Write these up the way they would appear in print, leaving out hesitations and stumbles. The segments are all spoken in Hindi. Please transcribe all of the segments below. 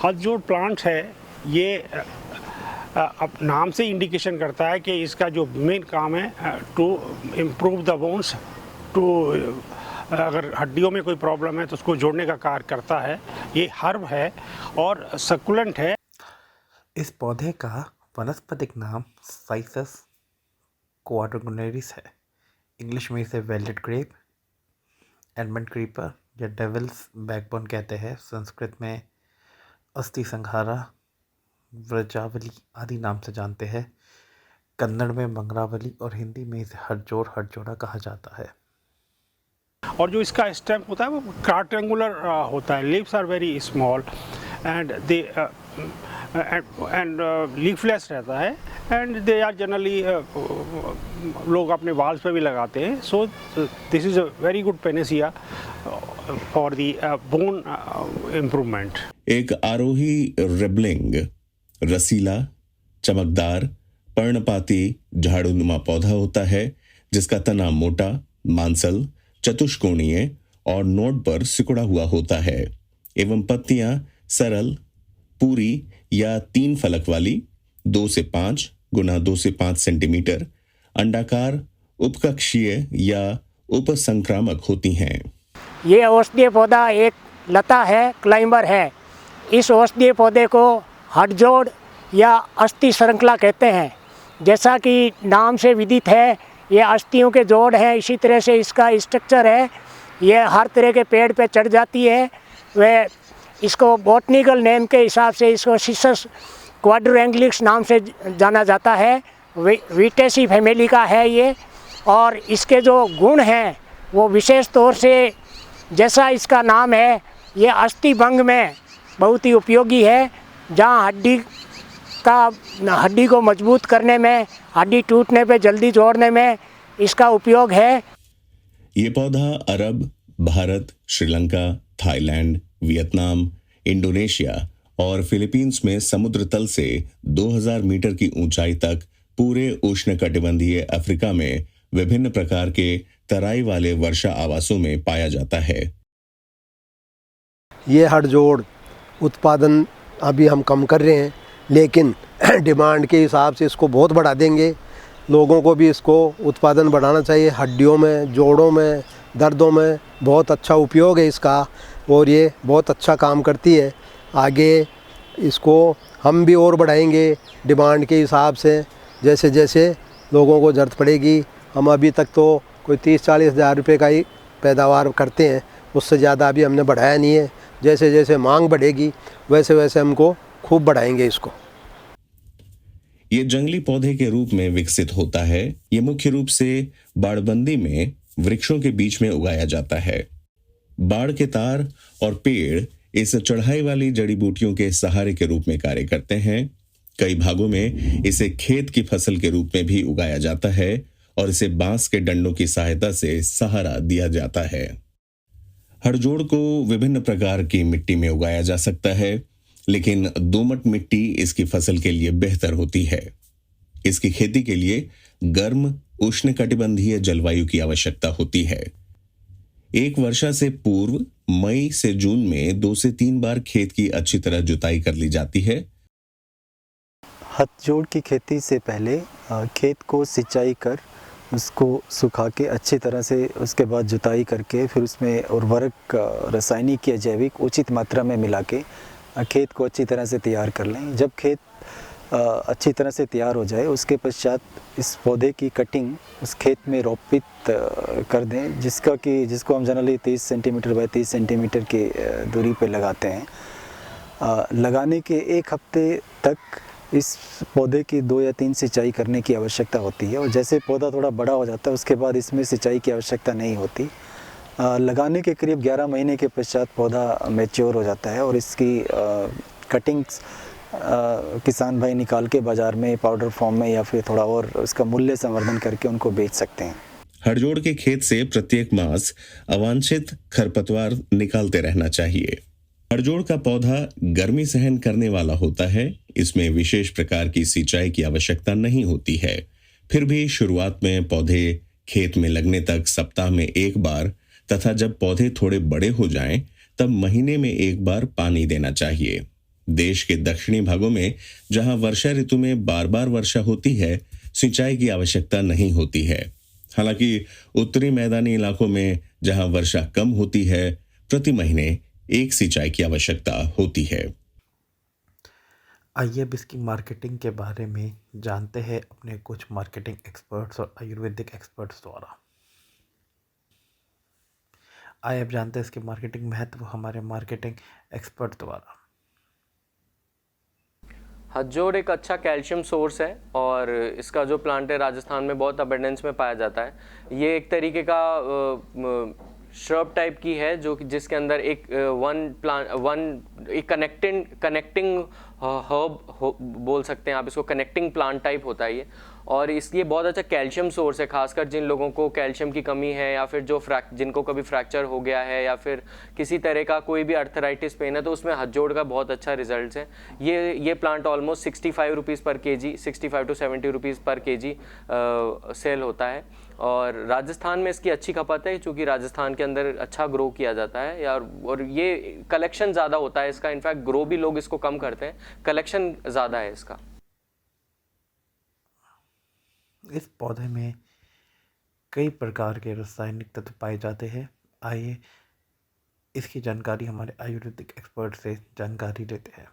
हथजोड़ प्लांट है ये अब नाम से इंडिकेशन करता है कि इसका जो मेन काम है टू इम्प्रूव द बोन्स, टू अगर हड्डियों में कोई प्रॉब्लम है तो उसको जोड़ने का कार्य करता है। ये हर्ब है और सकुलेंट है। इस पौधे का वनस्पतिक नाम साइसस क्वाड्रिंगुलरिस है। इंग्लिश में इसे वेल्वेट ग्रेप, एडमंड क्रीपर या डेविल्स बैकबोन कहते हैं। संस्कृत में अस्थि संहारा, व्रजावली आदि नाम से जानते हैं। कन्नड़ में मंगरावली और हिंदी में इसे हटजोड़ा कहा जाता है। और जो इसका स्टेम होता है वो क्वाड्रेंगुलर होता है। Leaves are very small and they and leafless रहता है एंड दे आर जनरली लोग अपने वाल्स पे भी लगाते हैं। So this is a very good Panacea for the bone improvement. एक आरोही रिबलिंग, रसीला, चमकदार, पर्णपाती झाड़ूनुमा पौधा होता है जिसका तना मोटा, मांसल, चतुष्कोणीय और नोड पर सिकुड़ा हुआ होता है एवं पत्तियां सरल, पूरी या 3 फलक वाली 2 से 5 गुना 2 से 5 सेंटीमीटर, अंडाकार, उपकक्षीय या उपसंक्रामक होती हैं। ये औषधीय पौधा एक लता है, क्लाइंबर है। इस औषधीय पौधे को हटजोड़ या अस्थि श्रृंखला कहते हैं। जैसा कि नाम से विदित है, ये अस्थियों के जोड़ हैं। इसी तरह से इसका स्ट्रक्चर है। ये हर तरह के पेड़ पे चढ़ जाती है। वह इसको बॉटनिकल नेम के हिसाब से इसको सिसस क्वाड्रेंगुलरिस नाम से जाना जाता है। विटेसी फैमिली का है ये। और इसके जो गुण हैं वो विशेष तौर से, जैसा इसका नाम है, ये अस्थि भंग में बहुत ही उपयोगी है। जहाँ हड्डी को मजबूत करने में, हड्डी टूटने पे जल्दी जोड़ने में इसका उपयोग है। ये पौधा Arab, Bharat, Sri Lanka, Thailand, Vietnam, Indonesia और फिलीपींस में समुद्र तल से 2000 मीटर की ऊंचाई तक पूरे उष्णकटिबंधीय अफ्रीका में विभिन्न प्रकार के तराई वाले वर्षा आवासों में पाया जाता है। ये हटजोड़ उत्पादन अभी हम कम कर रहे हैं, लेकिन डिमांड के हिसाब से इसको बहुत बढ़ा देंगे। लोगों को भी इसको उत्पादन बढ़ाना चाहिए। हड्डियों में, जोड़ों में, दर्दों में बहुत अच्छा उपयोग है इसका और ये बहुत अच्छा काम करती है। आगे इसको हम भी और बढ़ाएंगे डिमांड के हिसाब से, जैसे जैसे लोगों को ज़रूरत पड़ेगी। हम अभी तक तो कोई 30-40 हज़ार रुपये का ही पैदावार करते हैं, उससे ज़्यादा अभी हमने बढ़ाया नहीं है। जैसे जैसे मांग बढ़ेगी वैसे वैसे हमको खूब बढ़ाएंगे इसको। ये जंगली पौधे के रूप में विकसित होता है। ये मुख्य रूप से बाड़बंदी में वृक्षों के बीच में उगाया जाता है। बाड़ के तार और पेड़ इस चढ़ाई वाली जड़ी बूटियों के सहारे के रूप में कार्य करते हैं। कई भागों में इसे खेत की फसल के रूप में भी उगाया जाता है और इसे बांस के डंडों की सहायता से सहारा दिया जाता है। हड़जोड़ को विभिन्न प्रकार की मिट्टी में उगाया जा सकता है, लेकिन दोमट मिट्टी इसकी फसल के लिए बेहतर होती है। इसकी खेती के लिए गर्म उष्णकटिबंधीय जलवायु की आवश्यकता होती है। एक वर्षा से पूर्व मई से जून में 2 से 3 बार खेत की अच्छी तरह जुताई कर ली जाती है। हथजोड़ की खेती से पहले खेत को सिंचाई कर उसको सुखा के अच्छी तरह से, उसके बाद जुताई करके फिर उसमें उर्वरक रासायनिक या जैविक उचित मात्रा में मिला के खेत को अच्छी तरह से तैयार कर लें। जब खेत अच्छी तरह से तैयार हो जाए उसके पश्चात इस पौधे की कटिंग उस खेत में रोपित कर दें, जिसको हम जनरली 30 सेंटीमीटर बाय 30 सेंटीमीटर की दूरी पे लगाते हैं। लगाने के 1 हफ्ते तक इस पौधे की 2 या 3 सिंचाई करने की आवश्यकता होती है और जैसे पौधा थोड़ा बड़ा हो जाता है उसके बाद इसमें सिंचाई की आवश्यकता नहीं होती। लगाने के करीब 11 महीने के पश्चात पौधा मैच्योर हो जाता है और इसकी कटिंग्स किसान भाई निकाल के बाज़ार में पाउडर फॉर्म में या फिर थोड़ा और उसका मूल्य संवर्धन करके उनको बेच सकते हैं। हड़जोड़ के खेत से प्रत्येक मास अवांछित खरपतवार निकालते रहना चाहिए। हड़जोड़ का पौधा गर्मी सहन करने वाला होता है। इसमें विशेष प्रकार की सिंचाई की आवश्यकता नहीं होती है। फिर भी शुरुआत में पौधे खेत में लगने तक सप्ताह में 1 बार तथा जब पौधे थोड़े बड़े हो जाएं तब महीने में 1 बार पानी देना चाहिए। देश के दक्षिणी भागों में जहां वर्षा ऋतु में बार बार वर्षा होती है, सिंचाई की आवश्यकता नहीं होती है। हालांकि उत्तरी मैदानी इलाकों में जहां वर्षा कम होती है, प्रति महीने एक सिंचाई की आवश्यकता होती है। आइए अब इसकी मार्केटिंग के बारे में जानते हैं अपने कुछ मार्केटिंग एक्सपर्ट्स और आयुर्वेदिक एक्सपर्ट्स द्वारा। आइए अब जानते हैं इसके मार्केटिंग महत्व हमारे मार्केटिंग एक्सपर्ट द्वारा। हथजोड़ एक अच्छा कैल्शियम सोर्स है और इसका जो प्लांट है राजस्थान में बहुत अबंडेंस में पाया जाता है। ये एक तरीके का श्रब टाइप की है जो कि जिसके अंदर एक कनेक्टिंग हर्ब बोल सकते हैं आप इसको, कनेक्टिंग प्लांट टाइप होता है ये। और इसलिए बहुत अच्छा कैल्शियम सोर्स है, खासकर जिन लोगों को कैल्शियम की कमी है या फिर जिनको कभी फ्रैक्चर हो गया है या फिर किसी तरह का कोई भी अर्थराइटिस पेन है, तो उसमें हथजोड़ का बहुत अच्छा रिजल्ट्स है। ये प्लांट ऑलमोस्ट 65 रुपीज़ पर केजी, 65 to 70 रुपीज़ पर केजी सेल होता है। और राजस्थान में इसकी अच्छी खपत है क्योंकि राजस्थान के अंदर अच्छा ग्रो किया जाता है यार, और ये कलेक्शन ज़्यादा होता है इसका। इनफैक्ट ग्रो भी लोग इसको कम करते हैं, कलेक्शन ज़्यादा है इसका। इस पौधे में कई प्रकार के रासायनिक तत्व पाए जाते हैं। आइए इसकी जानकारी हमारे आयुर्वेदिक एक्सपर्ट से जानकारी लेते हैं।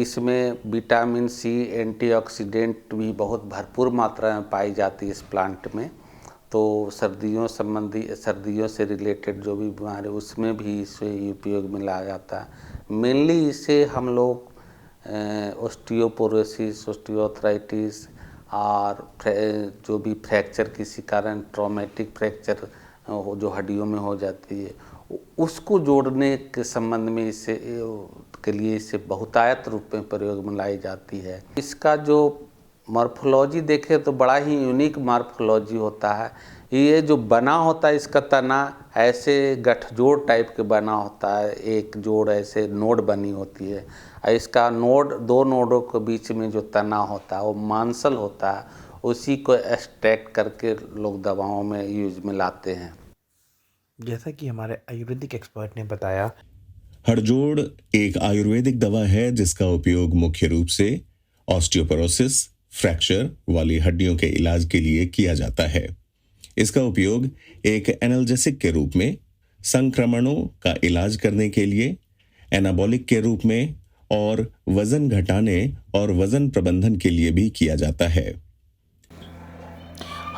इसमें विटामिन सी, एंटीऑक्सीडेंट भी बहुत भरपूर मात्रा में पाई जाती है इस प्लांट में। तो सर्दियों से रिलेटेड जो भी बीमारी उसमें भी इसे उपयोग में लाया जाता है। मेनली इसे हम लोग ऑस्टियोपोरोसिस, ऑस्टियोआर्थराइटिस और जो भी फ्रैक्चर किसी कारण ट्रॉमेटिक फ्रैक्चर जो हड्डियों में हो जाती है उसको जोड़ने के संबंध में इसे बहुतायत रूप में प्रयोग में लाई जाती है। इसका जो मॉर्फोलॉजी देखे तो बड़ा ही यूनिक मॉर्फोलॉजी होता है। ये जो बना होता है इसका तना ऐसे गठजोड़ टाइप के बना होता है, एक जोड़ ऐसे नोड बनी होती है। इसका दो नोडों के बीच में जो तना होता है वो मांसल होता है, उसी को एक्सट्रैक्ट करके लोग दवाओं में यूज में लाते हैं। जैसा कि हमारे आयुर्वेदिक एक्सपर्ट ने बताया, हड़जोड़ एक आयुर्वेदिक दवा है जिसका उपयोग मुख्य रूप से ऑस्टियोपोरोसिस, फ्रैक्चर वाली हड्डियों के इलाज के लिए किया जाता है। इसका उपयोग एक एनाल्जेसिक के रूप में, संक्रमणों का इलाज करने के लिए, एनाबॉलिक के रूप में और वजन घटाने और वजन प्रबंधन के लिए भी किया जाता है।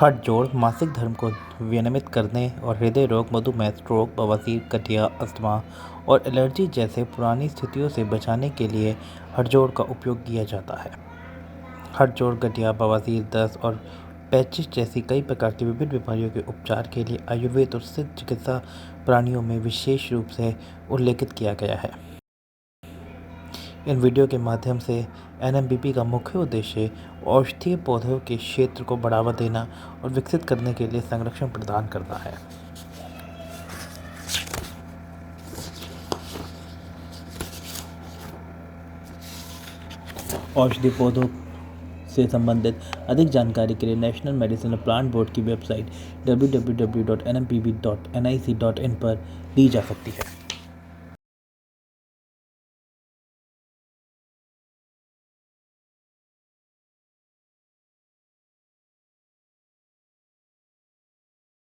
हड़जोड़ मासिक धर्म को विनियमित करने और हृदय रोग, मधुमेह, स्ट्रोक, बवासीर, गठिया, अस्थमा और एलर्जी जैसे पुरानी स्थितियों से बचाने के लिए हड़जोड़ का उपयोग किया जाता है। हड़जोड़ गठिया, बवासीर, दस्त और पैचिस जैसी कई प्रकार की विभिन्न बीमारियों के उपचार के लिए आयुर्वेद और सिद्ध चिकित्सा प्राणियों में विशेष रूप से उल्लेखित किया गया है। इन वीडियो के माध्यम से NMBP का मुख्य उद्देश्य औषधीय पौधों के क्षेत्र को बढ़ावा देना और विकसित करने के लिए संरक्षण प्रदान करना है। औषधीय पौधों से संबंधित अधिक जानकारी के लिए नेशनल मेडिसिन प्लांट बोर्ड की वेबसाइट www.nmpb.nic.in पर दी जा सकती है।